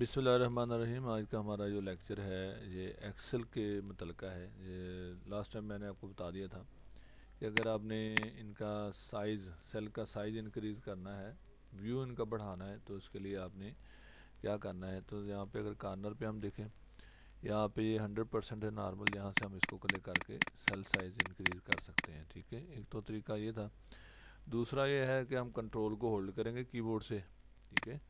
बिस्मिल्लाहिर्रहमानिर्रहीम। आज का हमारा जो लेक्चर है ये एक्सेल के मुतलका है। ये लास्ट टाइम मैंने आपको बता दिया था कि अगर आपने इनका साइज़, सेल का साइज़ इंक्रीज़ करना है, व्यू इनका बढ़ाना है, तो उसके लिए आपने क्या करना है। तो यहाँ पे अगर कॉर्नर पे हम देखें, यहाँ पे ये 100% है नॉर्मल, यहाँ से हम इसको क्लिक करके सेल साइज़ इंक्रीज़ कर सकते हैं। ठीक है, एक तो तरीका ये था। दूसरा ये है कि हम कंट्रोल को होल्ड करेंगे कीबोर्ड से। ठीक है,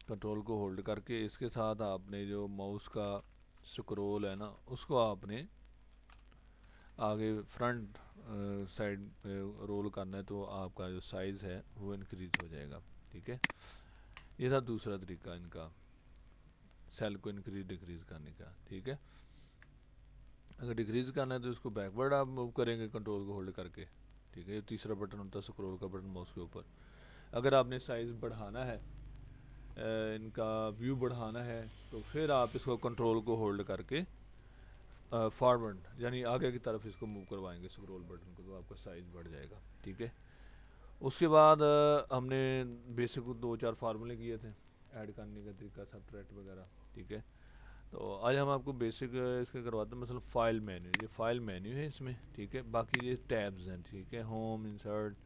कंट्रोल को होल्ड करके इसके साथ आपने जो माउस का स्क्रॉल है ना, उसको आपने आगे फ्रंट साइड पे रोल करना है, तो आपका जो साइज़ है वो इंक्रीज़ हो जाएगा। ठीक है, ये था दूसरा तरीका इनका सेल को इंक्रीज डिक्रीज़ करने का। ठीक है, अगर डिक्रीज़ करना है तो इसको बैकवर्ड आप मूव करेंगे कंट्रोल को होल्ड करके। ठीक है, ये तीसरा बटन होता है स्क्रॉल का बटन माउस के ऊपर। अगर आपने साइज़ बढ़ाना है, इनका व्यू बढ़ाना है, तो फिर आप इसको कंट्रोल को होल्ड करके फॉरवर्ड यानी आगे की तरफ इसको मूव करवाएंगे स्क्रॉल बटन को, तो आपका साइज़ बढ़ जाएगा। ठीक है, उसके बाद हमने बेसिक दो चार फार्मूले किए थे ऐड करने का तरीका, सब्ट्रैक्ट वगैरह। ठीक है, तो आज हम आपको बेसिक इसके करवाते हैं। मतलब फ़ाइल मेन्यू, ये फ़ाइल मेन्यू है इसमें। ठीक है, बाकी ये टैब्स हैं। ठीक है, होम, इंसर्ट,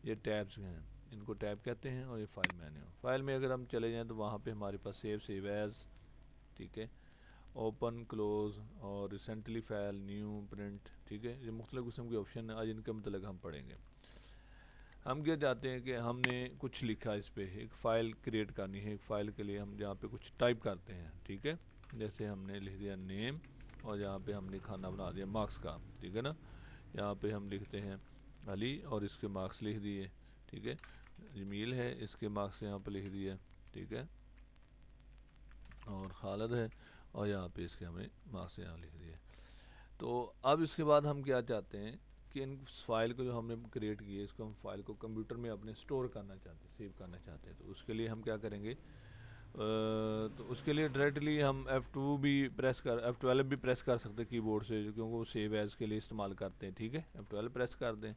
ये टैब्स हैं, इनको टैब कहते हैं। और ये फ़ाइल मेन्यू, फ़ाइल में अगर हम चले जाएँ तो वहाँ पे हमारे पास सेव एज़, ठीक है, ओपन, क्लोज़ और रिसेंटली फाइल, न्यू, प्रिंट। ठीक है, ये मुख्तलिफ़ किस्म के ऑप्शन हैं, आज इनके मतलब हम पढ़ेंगे। हम क्या चाहते हैं कि हमने कुछ लिखा, इस पर एक फ़ाइल क्रिएट करनी है। एक फ़ाइल के लिए हम यहाँ पे कुछ टाइप करते हैं। ठीक है, जैसे हमने लिख दिया नेम, और यहाँ पे हमने खाना बना दिया मार्क्स का। ठीक है ना, यहाँ पे हम लिखते हैं अली और इसके मार्क्स लिख दिए। ठीक है, जमील है, इसके मार्क्स यहाँ पे लिख दिए। ठीक है, और खालिद है, और यहाँ पे इसके हमने मार्क्स यहाँ लिख दिए। तो अब इसके बाद हम क्या चाहते हैं कि इन फाइल को जो हमने क्रिएट की है, इसको हम फाइल को कंप्यूटर में अपने स्टोर करना चाहते हैं, सेव करना चाहते हैं। तो उसके लिए हम क्या करेंगे, तो उसके लिए डायरेक्टली हम F2 भी प्रेस कर, F12 भी प्रेस कर सकते हैं कीबोर्ड से, क्योंकि वो सेव एज़ के लिए इस्तेमाल करते हैं। ठीक है, F12 प्रेस कर दें,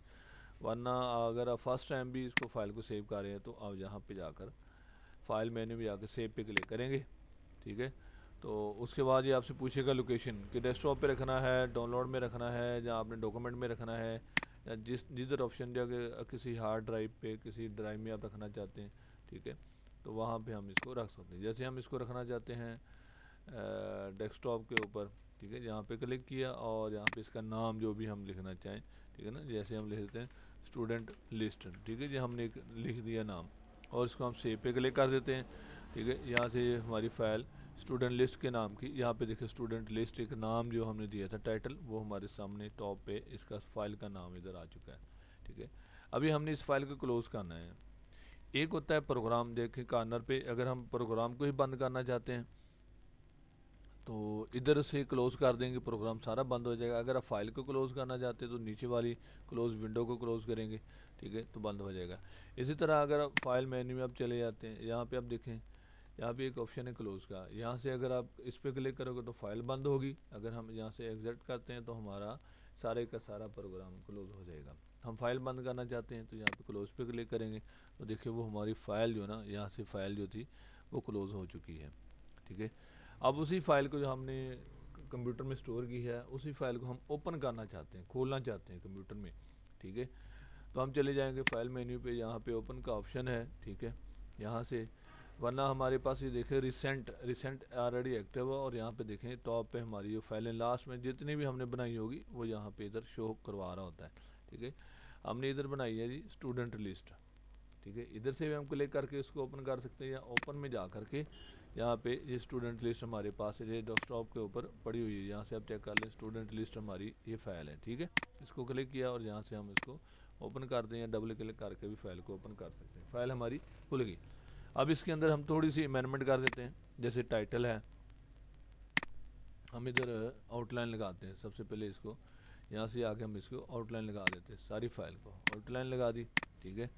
वरना अगर आप फर्स्ट टाइम भी इसको फाइल को सेव कर रहे हैं तो आप यहाँ पे जाकर फाइल मेन्यू में जाकर सेव पे क्लिक करेंगे। ठीक है, तो उसके बाद ये आपसे पूछेगा लोकेशन कि डेस्कटॉप पे रखना है, डाउनलोड में रखना है, या आपने डॉक्यूमेंट में रखना है, या जिधर ऑप्शन दिया कि किसी हार्ड ड्राइव पे, किसी ड्राइव में आप रखना चाहते हैं। ठीक है, तो वहाँ पे हम इसको रख सकते हैं। जैसे हम इसको रखना चाहते हैं डेस्कटॉप के ऊपर। ठीक है, यहाँ पे क्लिक किया और यहाँ पे इसका नाम जो भी हम लिखना चाहें। ठीक है ना, जैसे हम लिख देते हैं स्टूडेंट लिस्ट। ठीक है, ये हमने लिख दिया नाम, और इसको हम सेव पे क्लिक कर देते हैं। ठीक है, यहाँ से हमारी फ़ाइल स्टूडेंट लिस्ट के नाम की, यहाँ पे देखिए स्टूडेंट लिस्ट एक नाम जो हमने दिया था टाइटल, वो हमारे सामने टॉप पे इसका फ़ाइल का नाम इधर आ चुका है। ठीक है, अभी हमने इस फाइल को क्लोज़ करना है। एक होता है प्रोग्राम, देखें कॉर्नर पे, अगर हम प्रोग्राम को ही बंद करना चाहते हैं तो इधर से क्लोज़ कर देंगे, प्रोग्राम सारा बंद हो जाएगा। अगर आप फाइल को क्लोज़ करना चाहते हैं तो नीचे वाली क्लोज़ विंडो को क्लोज़ करेंगे। ठीक है, तो बंद हो जाएगा। इसी तरह अगर आप फाइल मेन्यू में आप चले जाते हैं, यहाँ पे आप देखें, यहाँ पे एक ऑप्शन है क्लोज़ का, यहाँ से अगर आप इस पर क्लिक करोगे तो फाइल बंद होगी। अगर हम यहाँ से एग्जिट करते हैं तो हमारा सारे का सारा प्रोग्राम क्लोज़ हो जाएगा। हम फाइल बंद करना चाहते हैं तो यहाँ पे क्लोज़ पे क्लिक करेंगे, तो देखिए वो हमारी फ़ाइल जो ना, यहाँ से फ़ाइल जो थी वो क्लोज़ हो चुकी है। ठीक है, अब उसी फाइल को जो हमने कंप्यूटर में स्टोर की है, उसी फाइल को हम ओपन करना चाहते हैं, खोलना चाहते हैं कंप्यूटर में। ठीक है, तो हम चले जाएंगे फाइल मेन्यू पे, यहाँ पे ओपन का ऑप्शन है। ठीक है, यहाँ से, वरना हमारे पास ये देखें रिसेंट ऑलरेडी एक्टिव है, और यहाँ पे देखें टॉप पे हमारी जो फाइलें लास्ट में जितनी भी हमने बनाई होगी वो यहाँ पे इधर शो करवा रहा होता है। ठीक है, हमने इधर बनाई है जी स्टूडेंट लिस्ट। ठीक है, इधर से भी हम क्लिक करके इसको ओपन कर सकते हैं, या ओपन में जा करके यहाँ पे ये स्टूडेंट लिस्ट हमारे पास है, ये डेस्कटॉप के ऊपर पड़ी हुई है, यहाँ से आप चेक कर लें स्टूडेंट लिस्ट हमारी ये फ़ाइल है। ठीक है, इसको क्लिक किया और यहाँ से हम इसको ओपन कर दें, या डबल क्लिक करके भी फाइल को ओपन कर सकते हैं। फ़ाइल हमारी खुल गई। अब इसके अंदर हम थोड़ी सी अमेंडमेंट कर देते हैं। जैसे टाइटल है, हम इधर आउटलाइन लगाते हैं। सबसे पहले इसको यहाँ से आके हम इसको आउटलाइन लगा देते हैं, सारी फाइल को आउटलाइन लगा दी। ठीक है,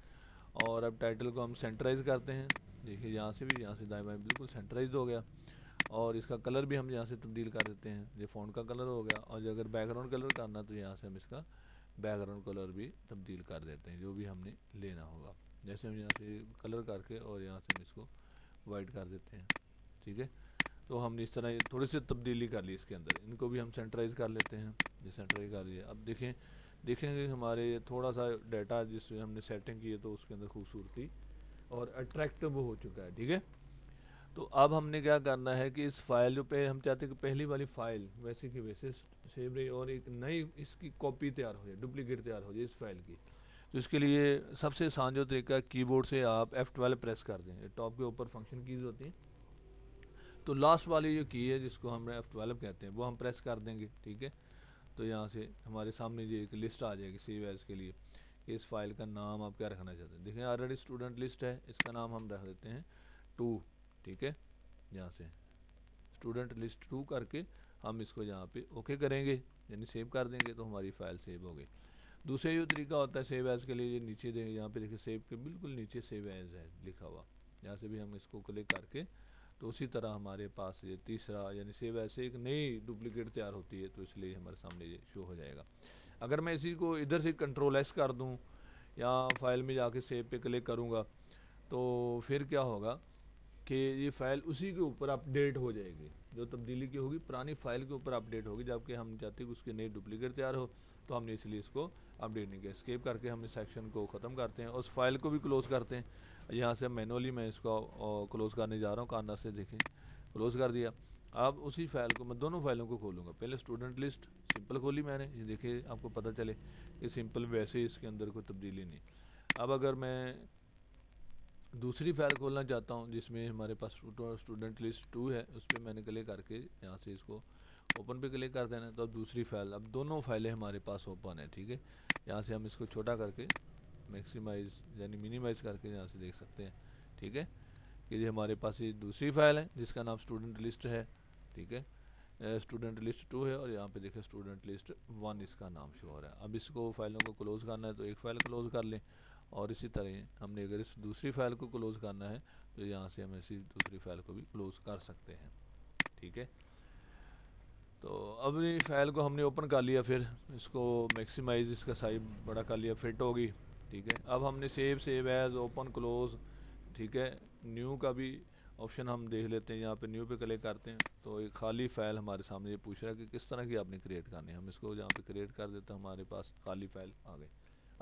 और अब टाइटल को हम सेंटराइज करते हैं। देखिए यहाँ से भी, यहाँ से दाएं बाएं बिल्कुल सेंटराइज हो गया। और इसका कलर भी हम यहाँ से तब्दील कर देते हैं, ये फ़ॉन्ट का कलर हो गया। और जो अगर बैकग्राउंड कलर करना तो यहाँ से हम इसका बैकग्राउंड कलर भी तब्दील कर देते हैं, जो भी हमने लेना होगा। जैसे हम यहाँ से कलर करके और यहाँ से हम इसको वाइट कर देते हैं, ठीक है। तो हमने इस तरह थोड़ी सी तब्दीली कर ली इसके अंदर, इनको भी हम सेंटराइज़ कर लेते हैं। ये सेंटराइज कर दिया। अब देखेंगे हमारे थोड़ा सा डाटा जिसमें हमने सेटिंग की है तो उसके अंदर खूबसूरती और अट्रैक्टिव हो चुका है, ठीक है। तो अब हमने क्या करना है कि इस फाइल जो पे हम चाहते हैं कि पहली वाली फाइल वैसे की वैसे सेव रहे और एक नई इसकी कॉपी तैयार हो जाए, डुप्लीकेट तैयार हो जाए इस फाइल की। तो इसके लिए सबसे आसान जो तरीका है, कीबोर्ड से आप F12 प्रेस कर दें। टॉप के ऊपर फंक्शन कीज़ होती हैं, तो लास्ट वाली जो की है जिसको हम F12 कहते हैं वो हम प्रेस कर देंगे, ठीक है। तो यहाँ से हमारे सामने जो एक लिस्ट आ जाएगी सेव एज के लिए, इस फाइल का नाम आप क्या रखना चाहते हैं। देखें ऑलरेडी स्टूडेंट लिस्ट है, इसका नाम हम रख देते हैं 2, ठीक है। यहाँ से स्टूडेंट लिस्ट 2 करके हम इसको यहाँ पे ओके करेंगे, यानी सेव कर देंगे तो हमारी फ़ाइल सेव हो गई। दूसरा ये तरीका होता है सेव एज़ के लिए, ये नीचे देंगे, यहाँ पे देखिए सेव के बिल्कुल नीचे सेव एज़ है लिखा हुआ, यहाँ से भी हम इसको क्लिक करके तो उसी तरह हमारे पास ये तीसरा यानी सेव एज़ से एक नई डुप्लीकेट तैयार होती है, तो इसलिए हमारे सामने ये शो हो जाएगा। अगर मैं इसी को इधर से कंट्रोल एस कर दूँ या फाइल में जाके सेव पे क्लिक करूँगा तो फिर क्या होगा कि ये फ़ाइल उसी के ऊपर अपडेट हो जाएगी, जो तब्दीली की होगी पुरानी फ़ाइल के ऊपर अपडेट होगी, जबकि हम चाहते हैं कि उसकी नई डुप्लीकेट तैयार हो, तो हमने इसलिए इसको अपडेट नहीं किया। एस्केप करके हम इस सेक्शन को ख़त्म करते हैं, उस फाइल को भी क्लोज़ करते हैं। यहाँ से मैनुअली मैं इसको क्लोज़ करने जा रहा हूँ, काना से देखें क्लोज़ कर दिया। अब उसी फाइल को मैं दोनों फाइलों को खोलूँगा। पहले स्टूडेंट लिस्ट सिंपल खोली मैंने, ये देखिए आपको पता चले कि सिंपल वैसे ही इसके अंदर कोई तब्दीली नहीं। अब अगर मैं दूसरी फाइल खोलना चाहता हूँ जिसमें हमारे पास स्टूडेंट लिस्ट 2 है, उस पर मैंने क्लिक करके यहाँ से इसको ओपन पे क्लिक कर देना है, तो अब दूसरी फाइल, अब दोनों फाइलें हमारे पास ओपन है, ठीक है। यहाँ से हम इसको छोटा करके मैक्सिमाइज़ यानी मिनिमाइज़ करके यहाँ से देख सकते हैं, ठीक है, कि ये हमारे पास ये दूसरी फाइल है जिसका नाम स्टूडेंट लिस्ट है, ठीक है। स्टूडेंट लिस्ट 2 है और यहाँ पे देखिए स्टूडेंट लिस्ट 1 इसका नाम शो हो रहा है। अब इसको फाइलों को क्लोज़ करना है तो एक फ़ाइल क्लोज़ कर लें, और इसी तरह हमने अगर इस दूसरी फाइल को क्लोज़ करना है तो यहाँ से हम इसी दूसरी फाइल को भी क्लोज़ कर सकते हैं, ठीक है। तो अब ये फाइल को हमने ओपन कर लिया, फिर इसको मैक्सिमाइज इसका साइज बड़ा कर लिया, फिट होगी, ठीक है। अब हमने सेव एज, ओपन, क्लोज़, ठीक है। न्यू का भी ऑप्शन हम देख लेते हैं, यहाँ पे न्यू पे क्लिक करते हैं तो एक खाली फ़ाइल हमारे सामने ये पूछ रहा है कि किस तरह की आपने क्रिएट करनी है। हम इसको यहाँ पे क्रिएट कर देते हैं, हमारे पास खाली फ़ाइल आ गई।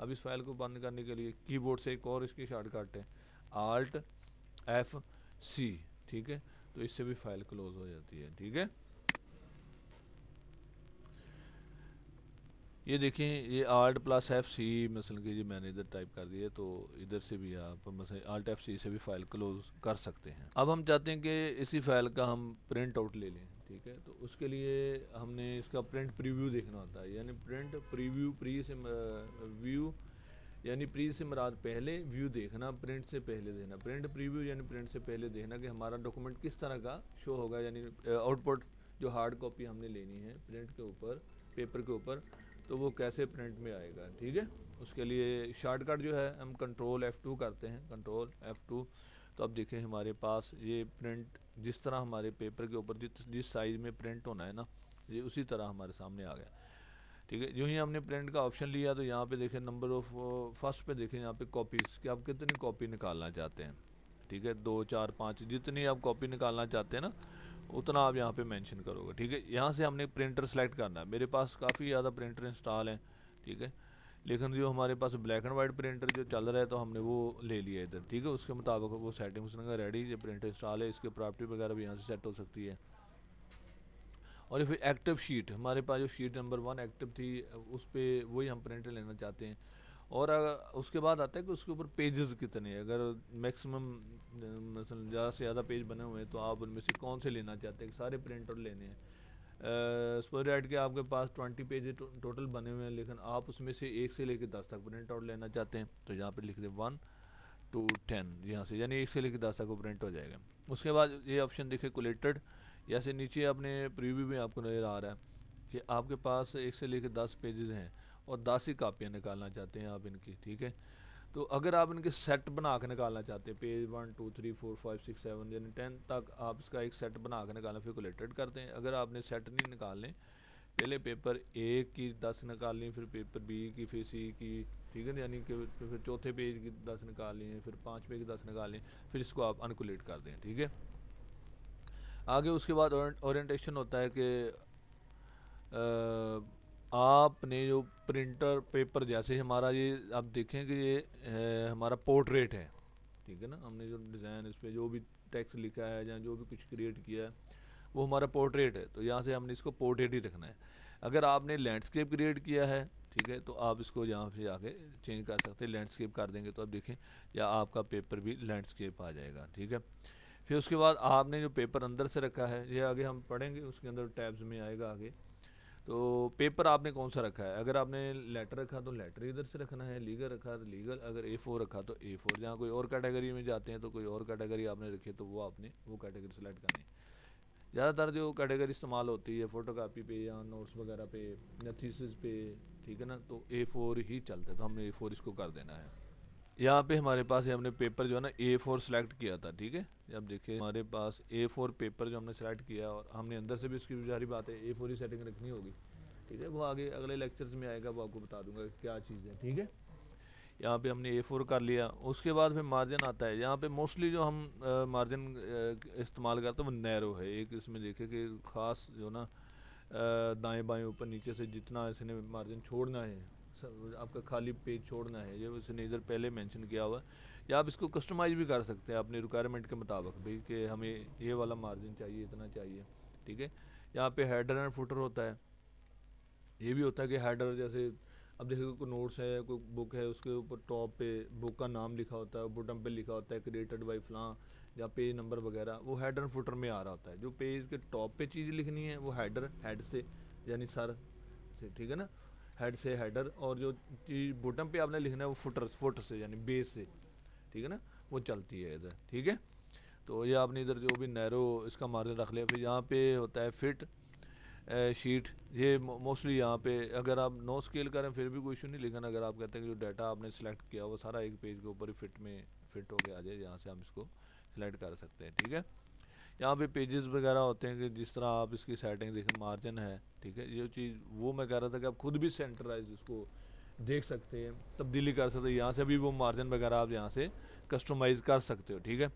अब इस फाइल को बंद करने के लिए कीबोर्ड से एक और इसकी शॉर्टकट है Alt F C, ठीक है। तो इससे भी फाइल क्लोज हो जाती है, ठीक है। ये देखें ये Alt+F C मसलन कि जी मैंने इधर टाइप कर दिया, तो इधर से भी आप मसलन Alt+F C से भी फाइल क्लोज कर सकते हैं। अब हम चाहते हैं कि इसी फाइल का हम प्रिंट आउट ले लें, ठीक है। तो उसके लिए हमने इसका प्रिंट प्रीव्यू देखना होता है, यानी प्रिंट प्रीव्यू, प्री से व्यू यानी प्री से मुराद पहले, व्यू देखना प्रिंट से पहले देना। प्रिंट प्रीव्यू यानी प्रिंट से पहले देखना कि हमारा डॉक्यूमेंट किस तरह का शो होगा, यानी आउटपुट जो हार्ड कॉपी हमने लेनी है प्रिंट के ऊपर, पेपर के ऊपर, तो वो कैसे प्रिंट में आएगा, ठीक है। उसके लिए शॉर्टकट जो है हम कंट्रोल F2 करते हैं, कंट्रोल F2। तो अब देखें हमारे पास ये प्रिंट जिस तरह हमारे पेपर के ऊपर जिस साइज़ में प्रिंट होना है ना, ये उसी तरह हमारे सामने आ गया, ठीक है। जो ही हमने प्रिंट का ऑप्शन लिया तो यहाँ पे देखें नंबर ऑफ फर्स्ट पे देखें यहाँ पे कॉपीज़ कि आप कितनी कॉपी निकालना चाहते हैं, ठीक है। 2, 4, 5 जितनी आप कॉपी निकालना चाहते हैं ना उतना आप यहाँ पे मेंशन करोगे, ठीक है। यहाँ से हमने प्रिंटर सेलेक्ट करना है। मेरे पास काफ़ी ज़्यादा प्रिंटर इंस्टॉल हैं, ठीक है, लेकिन जो हमारे पास ब्लैक एंड वाइट प्रिंटर जो चल रहा है तो हमने वो ले लिया इधर, ठीक है। उसके मुताबिक वो सेटिंग उसने रेडी, ये प्रिंटर इंस्टॉल है, इसके प्रॉपर्टी वगैरह भी यहाँ से सेट हो सकती है। और फिर एक्टिव शीट, हमारे पास जो शीट नंबर 1 एक्टिव थी उस पर वही हम प्रिंट लेना चाहते हैं। और उसके बाद आता है कि उसके ऊपर पेजेस कितने हैं। अगर मैक्सिमम मतलब ज़्यादा से ज़्यादा पेज बने हुए हैं तो आप उनमें से कौन से लेना चाहते हैं, सारे प्रिंट आउट लेने हैं। सपोज दैट कि आपके पास 20 पेज टोटल बने हुए हैं, लेकिन आप उसमें से 1 से लेकर 10 तक प्रिंट आउट लेना चाहते हैं, तो यहाँ पर लिख दें 1 to 10 यहाँ से, यानी 1 से लेकर 10 तक वो प्रिंट हो जाएगा। उसके बाद ये ऑप्शन देखे कोलेटेड, या से नीचे अपने प्रीव्यू में आपको नज़र आ रहा है कि आपके पास 1 से लेकर 10 पेजेस हैं और 10 ही कापियाँ निकालना चाहते हैं आप इनकी, ठीक है। तो अगर आप इनके सेट बना के निकालना चाहते हैं, पेज 1 2 3 4 5 6 7 यानी 10 तक आप इसका एक सेट बना के निकालना, फिर कोलेटेड करते हैं। अगर आपने सेट नहीं निकालने, पहले पेपर ए की 10 निकालनी, फिर पेपर बी की, फिर सी की, ठीक है, यानी कि फिर चौथे पेज की 10 निकाल लिए, फिर 5वें की 10 निकाल लिए, फिर इसको आप अनकुलेट कर दें। ठीक है, आगे उसके बाद ओरिएंटेशन होता है कि आपने जो प्रिंटर पेपर, जैसे हमारा ये आप देखें कि ये हमारा पोर्ट्रेट है, ठीक है ना, हमने जो डिज़ाइन इस पर जो भी टेक्स्ट लिखा है या जो भी कुछ क्रिएट किया है वो हमारा पोर्ट्रेट है, तो यहाँ से हमने इसको पोर्ट्रेट ही रखना है। अगर आपने लैंडस्केप क्रिएट किया है, ठीक है, तो आप इसको यहाँ से आके चेंज कर सकते हैं, लैंडस्केप कर देंगे तो आप देखें या आपका पेपर भी लैंडस्केप आ जाएगा। ठीक है, फिर उसके बाद आपने जो पेपर अंदर से रखा है ये आगे हम पढ़ेंगे, उसके अंदर टैब्स में आएगा आगे। तो पेपर आपने कौन सा रखा है, अगर आपने लेटर रखा तो लेटर इधर से रखना है, लीगल रखा तो लीगल, अगर A4 रखा तो A4, जहाँ कोई और कैटेगरी में जाते हैं तो कोई और कैटेगरी आपने रखी तो वो आपने वो कैटेगरी सेलेक्ट करनी है। ज़्यादातर जो कैटेगरी इस्तेमाल होती है फ़ोटोकॉपी पे या नोट्स वगैरह पे या थीसिस पे, ठीक है ना, तो A4 ही चलता है, तो हमने A4 इसको कर देना है। यहाँ पे हमारे पास हमने पेपर जो है ना A4 सेलेक्ट किया था। ठीक है, अब देखिए हमारे पास A4 पेपर जो हमने सेलेक्ट किया, और हमने अंदर से भी उसकी जारी बात है A4 ही सेटिंग रखनी होगी। ठीक है, वो आगे अगले लेक्चर्स में आएगा, वो आपको बता दूंगा क्या चीज़ है। ठीक है, यहाँ पे हमने A4 कर लिया। उसके बाद फिर मार्जिन आता है। यहाँ पे मोस्टली जो हम मार्जिन इस्तेमाल करते हैं वो नैरो है। एक इसमें देखे कि ख़ास जो ना दाएं बाएं ऊपर नीचे से जितना इसने मार्जिन छोड़ना है, आपका खाली पेज छोड़ना है, ये इसने इधर पहले मेंशन किया हुआ है। या आप इसको कस्टमाइज भी कर सकते हैं अपनी रिक्वायरमेंट के मुताबिक भाई कि हमें ये वाला मार्जिन चाहिए, इतना चाहिए। ठीक है, यहाँ पे हेडर एंड फुटर होता है। ये भी होता है कि हेडर जैसे अब देखिए कोई नोट्स है, कोई बुक है, उसके ऊपर टॉप पे बुक का नाम लिखा होता है, बॉटम पे लिखा होता है क्रिएटेड बाय फलां या पेज नंबर वगैरह, वो हेडर फुटर में आ रहा होता है। जो पेज के टॉप पे चीज़ लिखनी है वो हेडर, हेड से यानी सर से, ठीक है ना, हेड से हेडर, और जो चीज़ बॉटम पे आपने लिखना है वो फुटर से यानी बेस से, ठीक है ना, वो चलती है इधर। ठीक है, तो ये आपने इधर जो भी नैरो इसका मार्जिन रख लिया। फिर यहाँ पे होता है फिट शीट, ये मोस्टली यहाँ पे अगर आप नो स्केल करें फिर भी कोई इशू नहीं, लेकिन अगर आप कहते हैं कि जो डाटा आपने सेलेक्ट किया वो सारा एक पेज के ऊपर ही फिट में फिट होके आ जाए, यहाँ से हम इसको सिलेक्ट कर सकते हैं। ठीक है, यहाँ पे पेजेस वगैरह होते हैं कि जिस तरह आप इसकी सेटिंग देखें, मार्जिन है। ठीक है, ये चीज़ वो मैं कह रहा था कि आप खुद भी सेंटराइज इसको देख सकते हैं, तब्दीली कर सकते हैं, यहाँ से भी वो मार्जिन वगैरह आप यहाँ से कस्टमाइज़ कर सकते हो। ठीक है,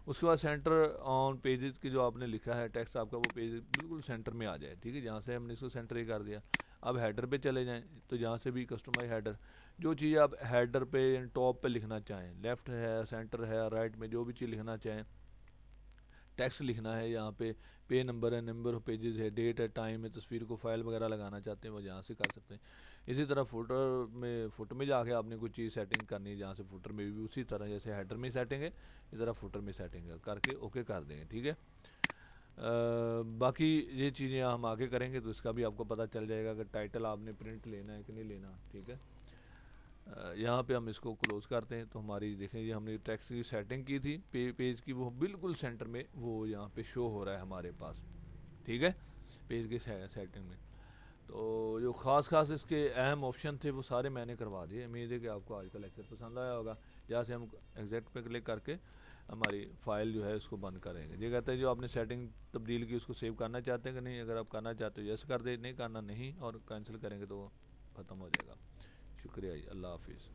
उसके बाद सेंटर ऑन पेजेस की जो आपने लिखा है टेक्स्ट, आपका वो पेज बिल्कुल सेंटर में आ जाए। ठीक है, जहाँ से हमने इसको सेंटर ही कर दिया। अब हेडर पे चले जाएं तो यहाँ से भी कस्टमाइज हेडर, जो चीज़ आप हेडर पे टॉप पे लिखना चाहें, लेफ़्ट है, सेंटर है, राइट में जो भी चीज़ लिखना चाहें, टेक्स्ट लिखना है, यहाँ पे पे नंबर है, नंबर ऑफ पेजेस है, डेट है, टाइम है, तस्वीर को फाइल वगैरह लगाना चाहते हैं वो यहाँ से कर सकते हैं। इसी तरह फुटर में जाके आपने कोई चीज़ सेटिंग करनी है, जहाँ से फुटर में भी उसी तरह जैसे हेडर में सेटिंग है इस तरह फुटर में सेटिंग है, करके ओके कर देंगे। ठीक है, बाकी ये चीज़ें हम आगे करेंगे तो इसका भी आपको पता चल जाएगा कि टाइटल आपने प्रिंट लेना है कि नहीं लेना। ठीक है, यहाँ पे हम इसको क्लोज करते हैं। तो हमारी देखें ये हमने टेक्स्ट की सेटिंग की थी पेज की, वो बिल्कुल सेंटर में वो यहाँ पे शो हो रहा है हमारे पास। ठीक है, पेज की सेटिंग में तो जो ख़ास इसके अहम ऑप्शन थे वो सारे मैंने करवा दिए। उम्मीद है कि आपको आज का लेक्चर पसंद आया होगा। यहाँ से हम एग्जैक्ट पे क्लिक करके हमारी फ़ाइल जो है उसको बंद करेंगे। ये कहते हैं जो आपने सेटिंग तब्दील की उसको सेव करना चाहते हैं कि नहीं, अगर आप करना चाहते हो यस कर दे, नहीं करना नहीं, और कैंसिल करेंगे तो ख़त्म हो जाएगा। शुक्रिया, अल्लाह हाफिज़।